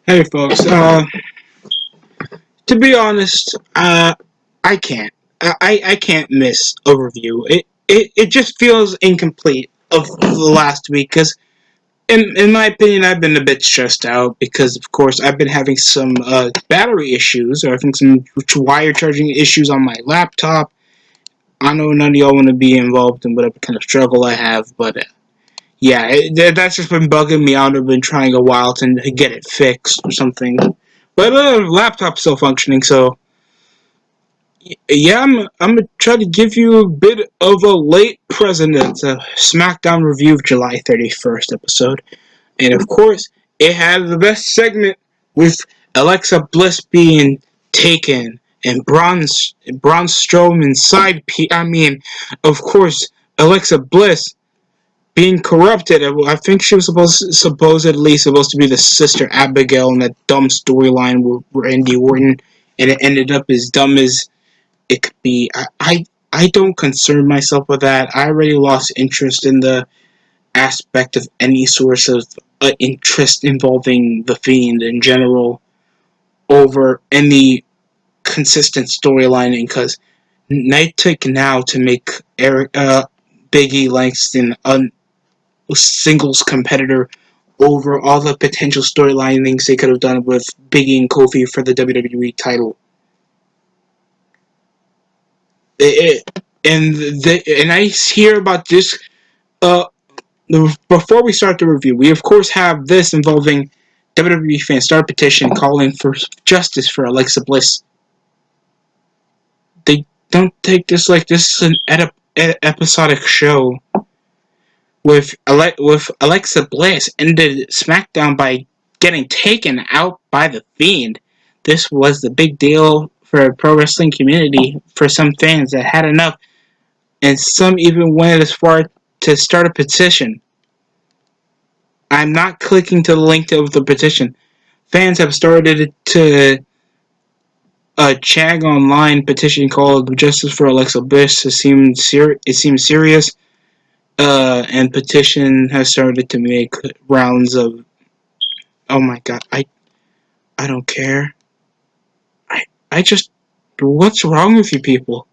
Hey folks, to be honest, I can't. I can't miss a review. It just feels incomplete of the last week because, in my opinion, I've been a bit stressed out because, of course, I've been having some battery issues or I think some wire charging issues on my laptop. I know none of y'all want to be involved in whatever kind of struggle I have, but yeah, that's just been bugging me out. I've been trying a while to get it fixed or something. But laptop's still functioning, so yeah, I'm gonna try to give you a bit of a late present. It's a SmackDown review of July 31st episode, and of course, it had the best segment with Alexa Bliss being taken and Braun Strowman I mean, of course, Alexa Bliss being corrupted. I think she was supposedly supposed to be the sister Abigail in that dumb storyline where Randy Orton, and it ended up as dumb as it could be. I don't concern myself with that. I already lost interest in the aspect of any source of interest involving the Fiend in general over any consistent storylining because Night took now to make Biggie Langston singles competitor over all the potential storyline things they could have done with Biggie and Kofi for the WWE title. And I hear about this. Uh, Before we start the review, we of course have this involving WWE fans start a petition calling for justice for Alexa Bliss. They don't take this like this is an episodic show. With Alexa Bliss ended SmackDown by getting taken out by the Fiend. This was the big deal for the pro wrestling community for some fans that had enough, and some even went as far to start a petition. I'm not clicking to the link of the petition. Fans have started to Chang online petition called "Justice for Alexa Bliss." It seems serious. And petition has started to make rounds of. Oh my god, I don't care. I just what's wrong with you people?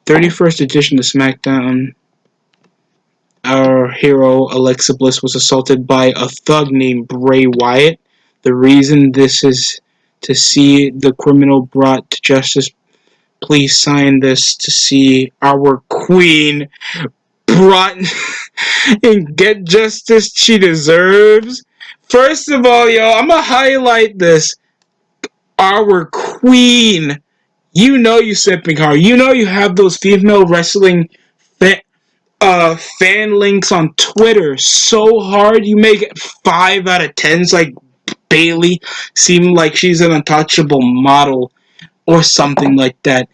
31st edition of SmackDown. Our hero Alexa Bliss was assaulted by a thug named Bray Wyatt. The reason this is to see the criminal brought to justice. Please sign this to see our queen brought and get justice she deserves. First of all, yo, I'm gonna highlight this. Our queen. You know you sipping hard. You know you have those female wrestling fan links on Twitter so hard. You make it 5 out of 10s like Bailey seem like she's an untouchable model or something like that.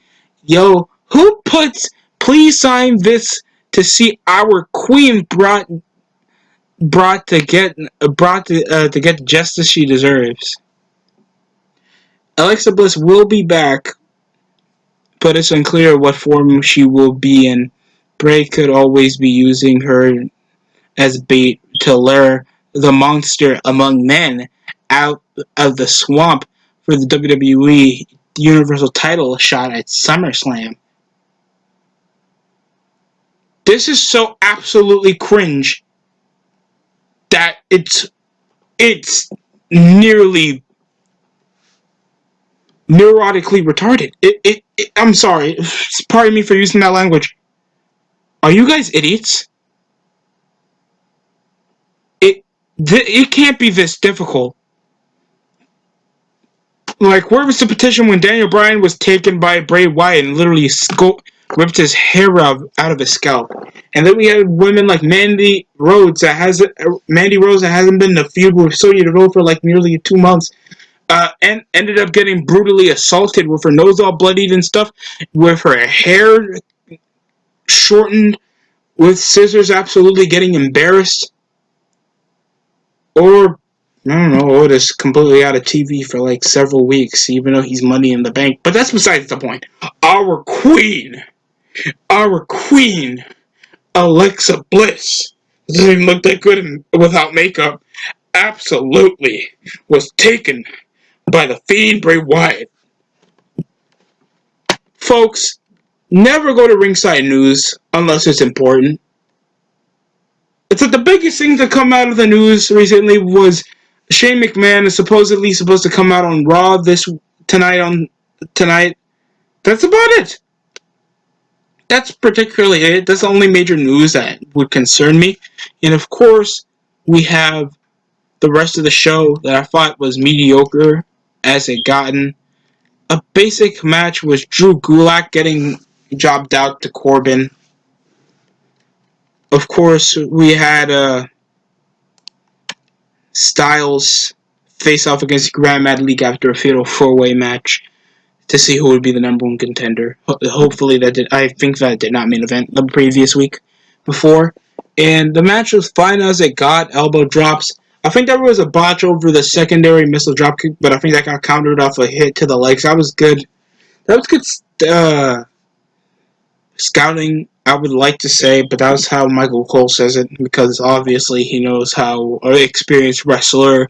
Yo, who puts please sign this to see our queen brought to get the justice she deserves. Alexa Bliss will be back, but it's unclear what form she will be in. Bray could always be using her as bait to lure the monster among men out of the swamp for the WWE Universal title shot at SummerSlam. This is so absolutely cringe that it's nearly neurotically retarded. I'm sorry. Pardon me for using that language. Are you guys idiots? It can't be this difficult. Like, where was the petition when Daniel Bryan was taken by Bray Wyatt and literally ripped his hair out of his scalp? And then we had women like Mandy Rhodes that hasn't been in a feud with Sonya Deville for like nearly 2 months. And ended up getting brutally assaulted with her nose all bloodied and stuff, with her hair shortened, with scissors absolutely getting embarrassed. Or, I don't know, Otis completely out of TV for like several weeks, even though he's money in the bank. But that's besides the point. Our queen, Alexa Bliss, doesn't even look that good without makeup. absolutely was taken by the Fiend Bray Wyatt. Folks, never go to ringside news unless it's important. It's like the biggest thing to come out of the news recently was Shane McMahon is supposedly supposed to come out on Raw tonight. That's about it. That's particularly it. That's the only major news that would concern me. And of course, we have the rest of the show that I thought was mediocre as it gotten. A basic match was Drew Gulak getting jobbed out to Corbin. Of course, we had Styles face off against Grand Metalik after a fatal 4-way match to see who would be the number one contender. Hopefully, I think that did not main event the previous week before. And the match was fine as it got. Elbow drops. I think there was a botch over the secondary missile dropkick, but I think that got countered off a hit to the legs. That was good. That was good scouting, I would like to say, but that was how Michael Cole says it, because obviously he knows how an experienced wrestler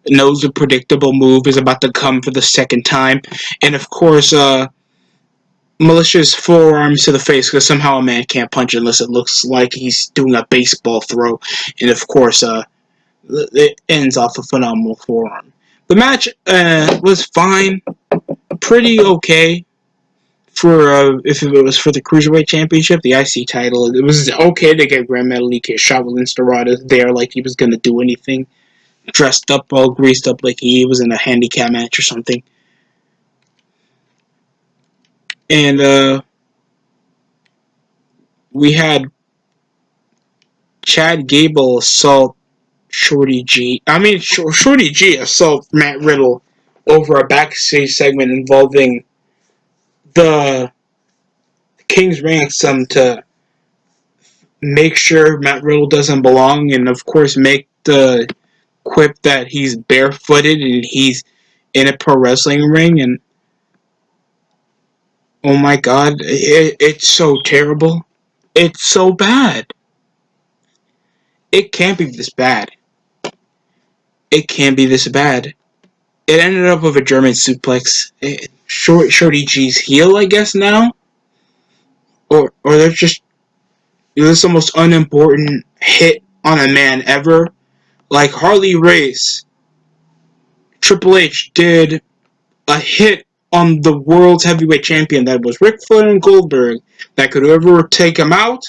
knows a predictable move is about to come for the second time. And of course, malicious forearms to the face, because somehow a man can't punch unless it looks like he's doing a baseball throw. And of course, it ends off a phenomenal forearm. The match was fine, pretty okay. For if it was for the Cruiserweight Championship, the IC title, it was okay to get Grand Metalik his shot with Starada there like he was going to do anything. Dressed up, all greased up like he was in a handicap match or something. And we had Chad Gable assault Shorty G. Shorty G assault Matt Riddle over a backstage segment involving the King's Ransom to make sure Matt Riddle doesn't belong, and of course make the quip that he's barefooted and he's in a pro wrestling ring. And oh my god, it's so terrible. It's so bad. It can't be this bad. It can't be this bad. It ended up with a German suplex. Shorty G's heel, I guess, now? Or they're just... This is the most unimportant hit on a man ever. Like Harley Race, Triple H did a hit on the world's heavyweight champion that was Ric Flair and Goldberg, that could whoever take him out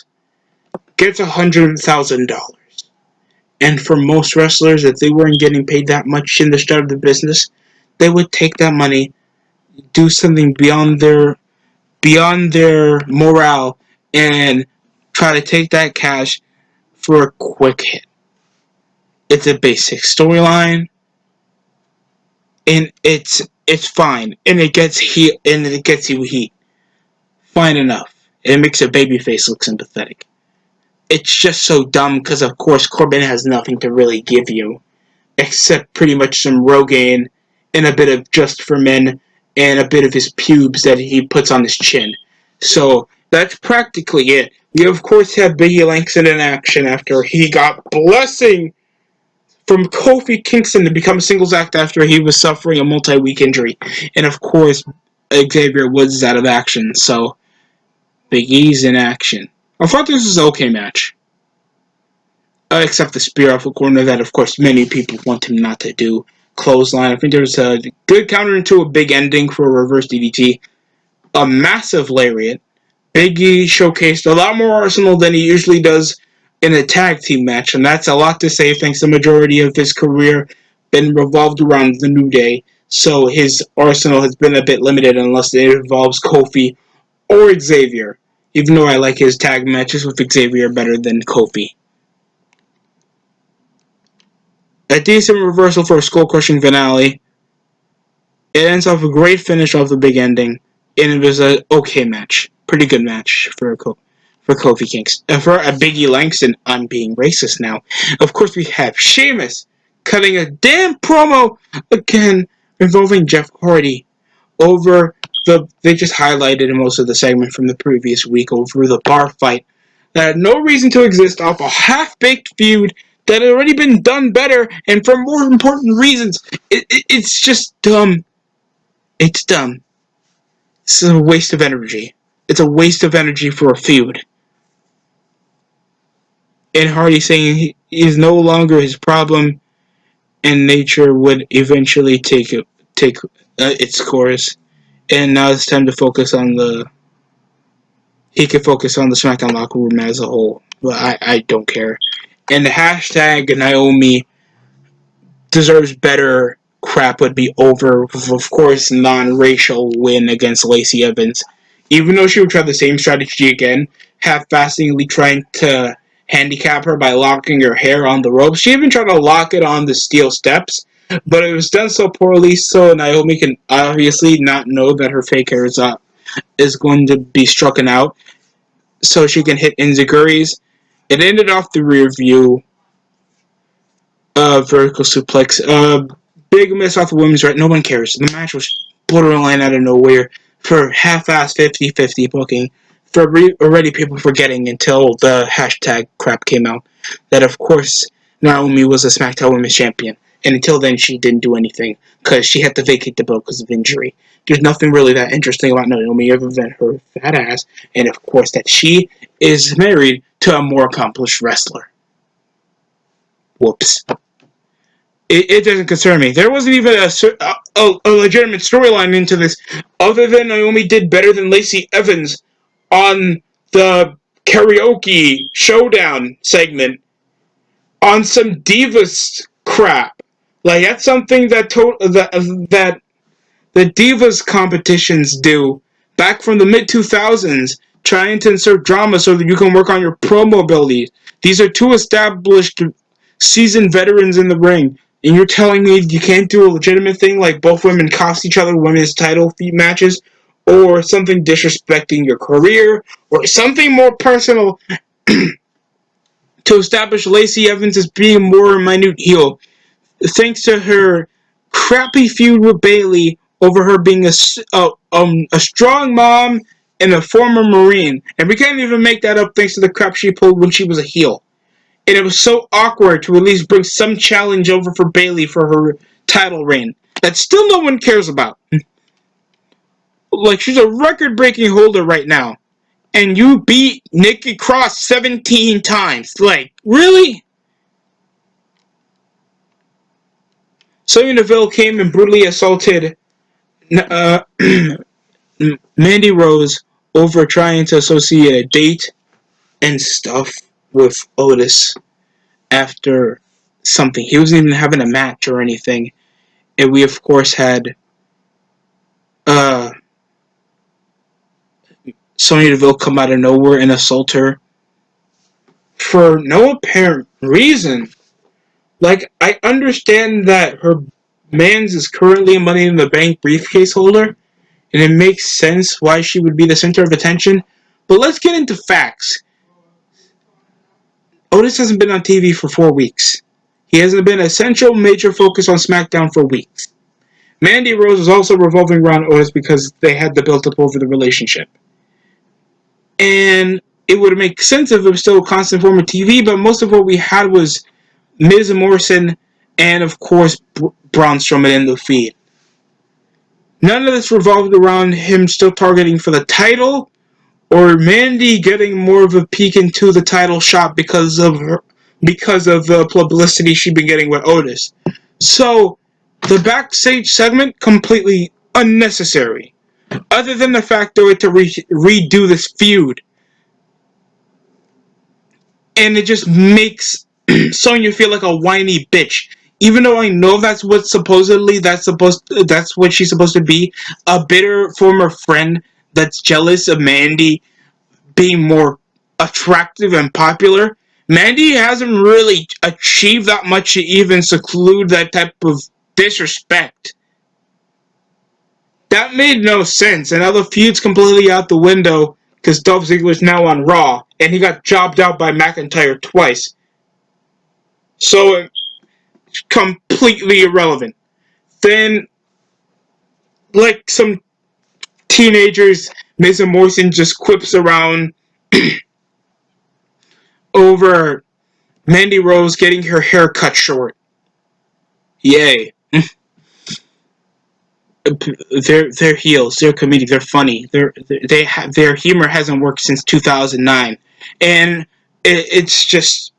gets $100,000. And for most wrestlers, if they weren't getting paid that much in the start of the business, they would take that money, do something beyond their morale, and try to take that cash for a quick hit. It's a basic storyline, and it's fine, and it gets you heat. Fine enough. It makes a babyface look sympathetic. It's just so dumb because, of course, Corbin has nothing to really give you except pretty much some Rogaine and a bit of Just for Men and a bit of his pubes that he puts on his chin. So that's practically it. We, of course, have Biggie Langston in action after he got blessing from Kofi Kingston to become a singles act after he was suffering a multi-week injury. And, of course, Xavier Woods is out of action, so Big E's in action. I thought this was an okay match. Except the spear off the corner that, of course, many people want him not to do. Clothesline. I think there was a good counter into a big ending for a reverse DDT. A massive lariat. Big E showcased a lot more arsenal than he usually does in a tag team match, and that's a lot to say thanks the majority of his career been revolved around the New Day. So his arsenal has been a bit limited unless it involves Kofi or Xavier. Even though I like his tag matches with Xavier better than Kofi. A decent reversal for a skull-crushing finale. It ends off a great finish off the big ending, and it was an okay match. Pretty good match for Kofi Kingston. For a Biggie Langston, I'm being racist now. Of course, we have Sheamus cutting a damn promo again involving Jeff Hardy over they just highlighted in most of the segment from the previous week over the bar fight that had no reason to exist off a half-baked feud that had already been done better and for more important reasons. It's just dumb. It's dumb. It's a waste of energy. It's a waste of energy for a feud. And Hardy saying he is no longer his problem, and nature would eventually take its course. And now it's time to focus on the. He can focus on the SmackDown locker room as a whole. But I don't care. And the hashtag Naomi deserves better crap would be over, of course, non-racial win against Lacey Evans. Even though she would try the same strategy again, half-assingly trying to handicap her by locking her hair on the ropes. She even tried to lock it on the steel steps, but it was done so poorly, so Naomi can obviously not know that her fake hair is going to be struck out, so she can hit enziguris. It ended off the rear view vertical suplex. Big miss off the women's right. No one cares. The match was borderline out of nowhere for half-assed 50-50 booking. For already people forgetting until the hashtag crap came out that, of course, Naomi was a SmackDown Women's Champion. And until then, she didn't do anything because she had to vacate the belt because of injury. There's nothing really that interesting about Naomi other than her fat ass, and of course that she is married to a more accomplished wrestler. Whoops. It doesn't concern me. There wasn't even a legitimate storyline into this, other than Naomi did better than Lacey Evans on the karaoke showdown segment on some Divas crap. Like that's something that the Divas competitions do back from the mid 2000s, trying to insert drama so that you can work on your promo abilities. These are two established, seasoned veterans in the ring, and you're telling me you can't do a legitimate thing like both women cost each other women's title matches, or something disrespecting your career, or something more personal to establish Lacey Evans as being a more minute heel, thanks to her crappy feud with Bayley over her being a strong mom and a former Marine. And we can't even make that up thanks to the crap she pulled when she was a heel. And it was so awkward to at least bring some challenge over for Bayley for her title reign that still no one cares about. Like, she's a record-breaking holder right now. And you beat Nikki Cross 17 times. Like, really? Sonya Deville came and brutally assaulted Mandy Rose over trying to associate a date and stuff with Otis after something. He wasn't even having a match or anything. And we, of course, had Sonya Deville come out of nowhere and assault her for no apparent reason. Like, I understand that her man's is currently a Money in the Bank briefcase holder, and it makes sense why she would be the center of attention. But let's get into facts. Otis hasn't been on TV for 4 weeks. He hasn't been a central major focus on SmackDown for weeks. Mandy Rose was also revolving around Otis because they had the build-up over the relationship. And it would make sense if it was still a constant form of TV, but most of what we had was Miz and Morrison and, of course, Braun Strowman in the feed. None of this revolved around him still targeting for the title or Mandy getting more of a peek into the title shot because of the publicity she'd been getting with Otis. So, the backstage segment, completely unnecessary. Other than the fact they were to redo this feud. And it just makes Sonya feel like a whiny bitch. Even though I know that's what that's what she's supposed to be, a bitter former friend that's jealous of Mandy being more attractive and popular. Mandy hasn't really achieved that much to even seclude that type of disrespect. That made no sense, and now the feud's completely out the window because Dolph Ziggler's now on Raw, and he got jobbed out by McIntyre twice. So it's completely irrelevant. Then, like some teenagers, Mason Morrison just quips around over Mandy Rose getting her hair cut short. Yay. They're heels. They're comedic. They're funny. Their humor hasn't worked since 2009, and it's just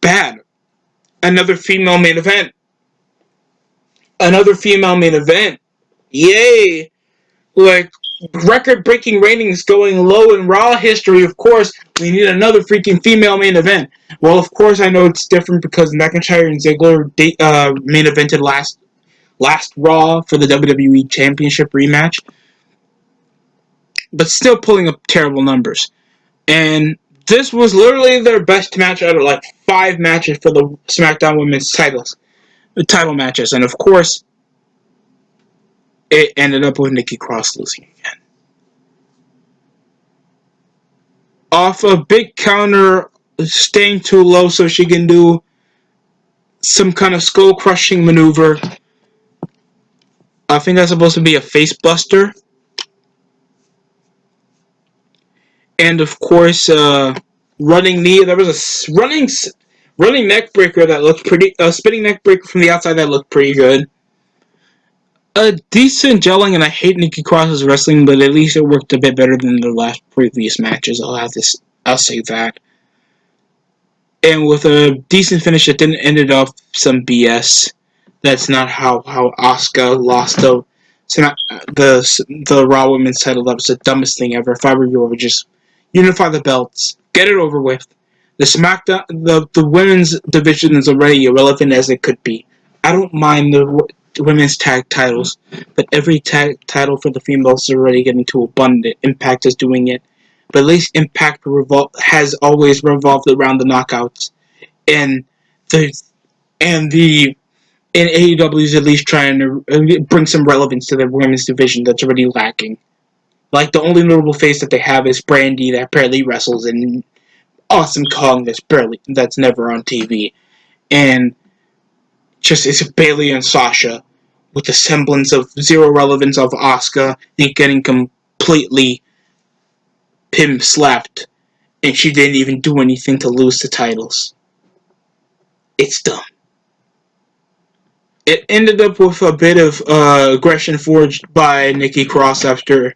bad. Another female main event. Another female main event. Yay! Like record-breaking ratings going low in Raw history. Of course, we need another freaking female main event. Well, of course, I know it's different because McIntyre and Ziggler main evented last Raw for the WWE Championship rematch, but still pulling up terrible numbers. And this was literally their best match out of like 5 matches for the SmackDown Women's title matches, and of course, it ended up with Nikki Cross losing again. Off a big counter, staying too low so she can do some kind of skull crushing maneuver. I think that's supposed to be a face buster. And of course, running knee. There was a running neck breaker that looked pretty. A spinning neck breaker from the outside that looked pretty good. A decent gelling, and I hate Nikki Cross's wrestling, but at least it worked a bit better than the last previous matches. I'll say that. And with a decent finish that didn't end up some BS. That's not how Asuka lost the Raw Women's title. That was the dumbest thing ever. If I were you, I would just unify the belts, get it over with. The SmackDown, the women's division is already irrelevant as it could be. I don't mind the women's tag titles, but every tag title for the females is already getting too abundant. Impact is doing it, but at least Impact has always revolved around the knockouts, and the the and AEW is at least trying to bring some relevance to the women's division that's already lacking. Like, the only notable face that they have is Brandy that barely wrestles, and Awesome Kong that's never on TV. And just it's Bayley and Sasha with the semblance of zero relevance of Asuka and getting completely pin slapped, and she didn't even do anything to lose the titles. It's dumb. It ended up with a bit of aggression forged by Nikki Cross after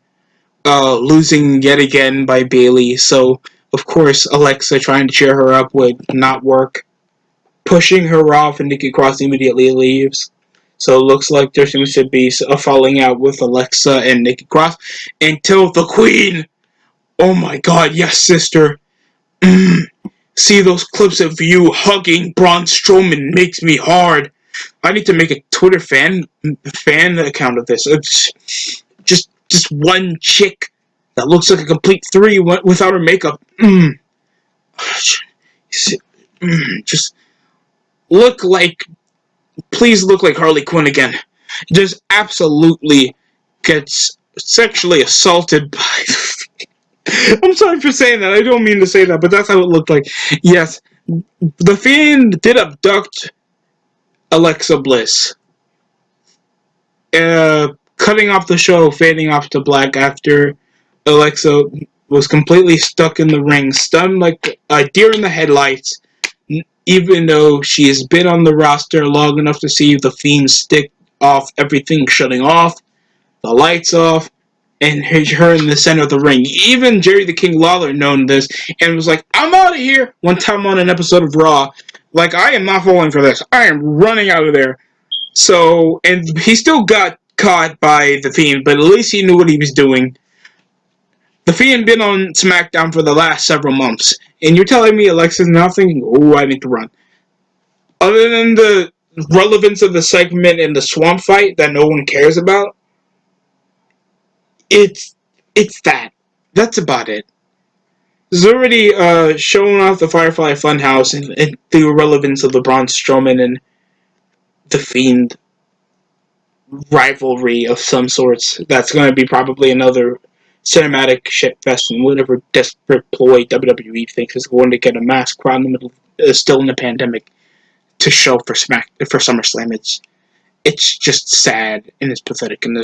losing yet again by Bayley. So, of course, Alexa trying to cheer her up would not work. Pushing her off, and Nikki Cross immediately leaves. So it looks like there seems to be a falling out with Alexa and Nikki Cross until the Queen. Oh my God, yes, sister. See those clips of you hugging Braun Strowman makes me hard. I need to make a Twitter fan account of this. It's just one chick that looks like a complete 3 without her makeup. Just please look like Harley Quinn again. Just absolutely gets sexually assaulted by. I'm sorry for saying that. I don't mean to say that, but that's how it looked like. Yes, the Fiend did abduct Alexa Bliss. Cutting off the show, fading off to black after Alexa was completely stuck in the ring, stunned like a deer in the headlights, even though she has been on the roster long enough to see the Fiend stick off everything shutting off, the lights off, and her in the center of the ring. Even Jerry the King Lawler known this and was like, I'm out of here, one time on an episode of Raw. Like, I am not falling for this. I am running out of there. So, and he still got caught by the Fiend, but at least he knew what he was doing. The Fiend been on SmackDown for the last several months, and you're telling me Alexa's now thinking, oh, I need to run. Other than the relevance of the segment and the swamp fight that no one cares about, it's that. That's about it. It's already showing off the Firefly Funhouse and the relevance of the Braun Strowman and the Fiend rivalry of some sorts. That's going to be probably another cinematic shitfest and whatever desperate ploy WWE thinks is going to get a mass crowd in the middle, still in the pandemic, to show for SummerSlam. it's just sad and it's pathetic in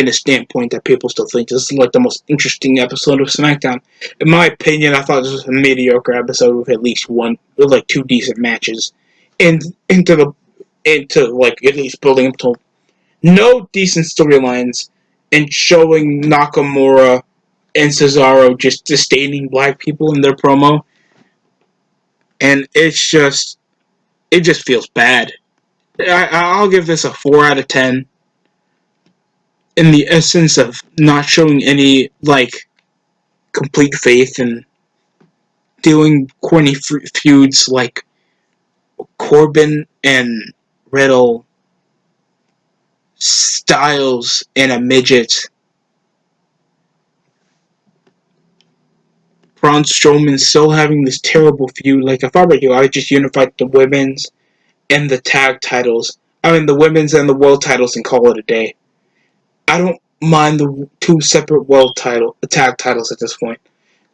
a standpoint that people still think this is like the most interesting episode of SmackDown. In my opinion, I thought this was a mediocre episode with at least two decent matches, and into like at least building up to no decent storylines, and showing Nakamura and Cesaro just disdaining black people in their promo, and it just feels bad. I'll give this a 4 out of 10. In the essence of not showing any like complete faith in doing corny feuds like Corbin and Riddle, Styles and a midget, Braun Strowman still having this terrible feud. Like if I were you, I would just unify the women's and the tag titles. I mean the women's and the world titles and call it a day. I don't mind the two separate tag titles at this point.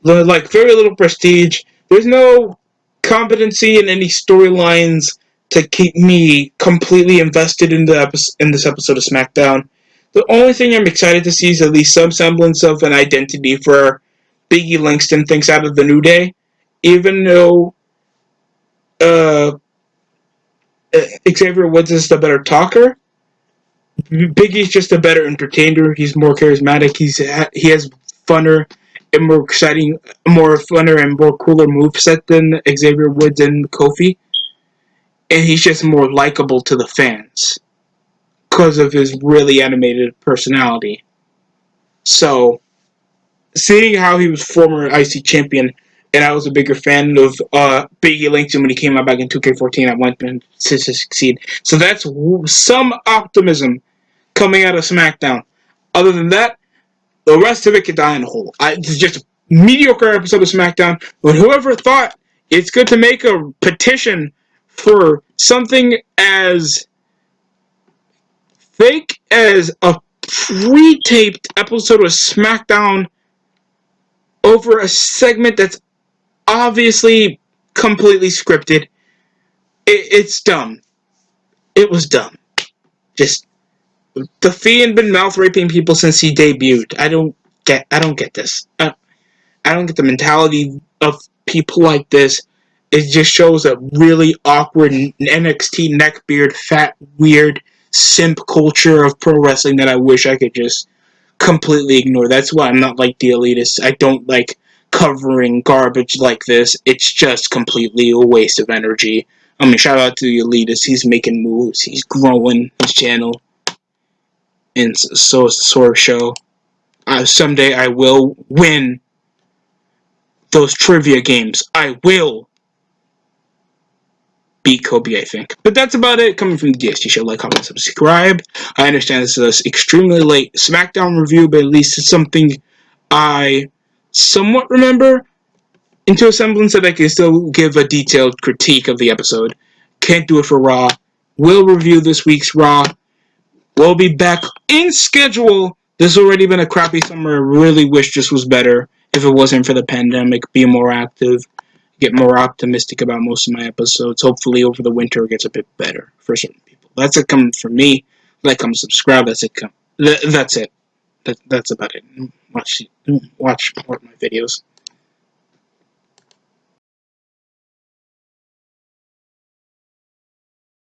Like very little prestige. There's no competency in any storylines to keep me completely invested in this episode of SmackDown. The only thing I'm excited to see is at least some semblance of an identity for Biggie Langston thinks out of the New Day, even though uh, Xavier Woods is the better talker. Biggie's just a better entertainer. He's more charismatic. He has funner and more exciting, more funner and more cooler moveset than Xavier Woods and Kofi. And he's just more likable to the fans because of his really animated personality. So, seeing how he was former IC champion, and I was a bigger fan of Biggie Langston when he came out back in 2K14, I want him to succeed. So that's some optimism coming out of SmackDown. Other than that, the rest of it could die in a hole. It's just a mediocre episode of SmackDown. But whoever thought it's good to make a petition for something as fake as a pre-taped episode of SmackDown over a segment that's obviously completely scripted, it's dumb. It was dumb. Just the Fiend been mouth raping people since he debuted. I don't get this. I don't get the mentality of people like this. It just shows a really awkward NXT neckbeard, fat, weird simp culture of pro wrestling that I wish I could just completely ignore. That's why I'm not like the elitists. I don't like covering garbage like this. It's just completely a waste of energy. I mean, shout out to the elitist. He's making moves. He's growing his channel. And so it's the sort of show. Someday I will win those trivia games. I will beat Kobe, I think. But that's about it. Coming from the DST show, like, comment, subscribe. I understand this is an extremely late SmackDown review, but at least it's something I somewhat remember into a semblance that I can still give a detailed critique of the episode. Can't do it for Raw. Will review this week's Raw. We'll be back in schedule. This has already been a crappy summer. I really wish this was better if it wasn't for the pandemic. Be more active. Get more optimistic about most of my episodes. Hopefully over the winter it gets a bit better for certain people. That's it coming from me. Like, comment, subscribe. That's it. That's it. That's about it. Watch my videos.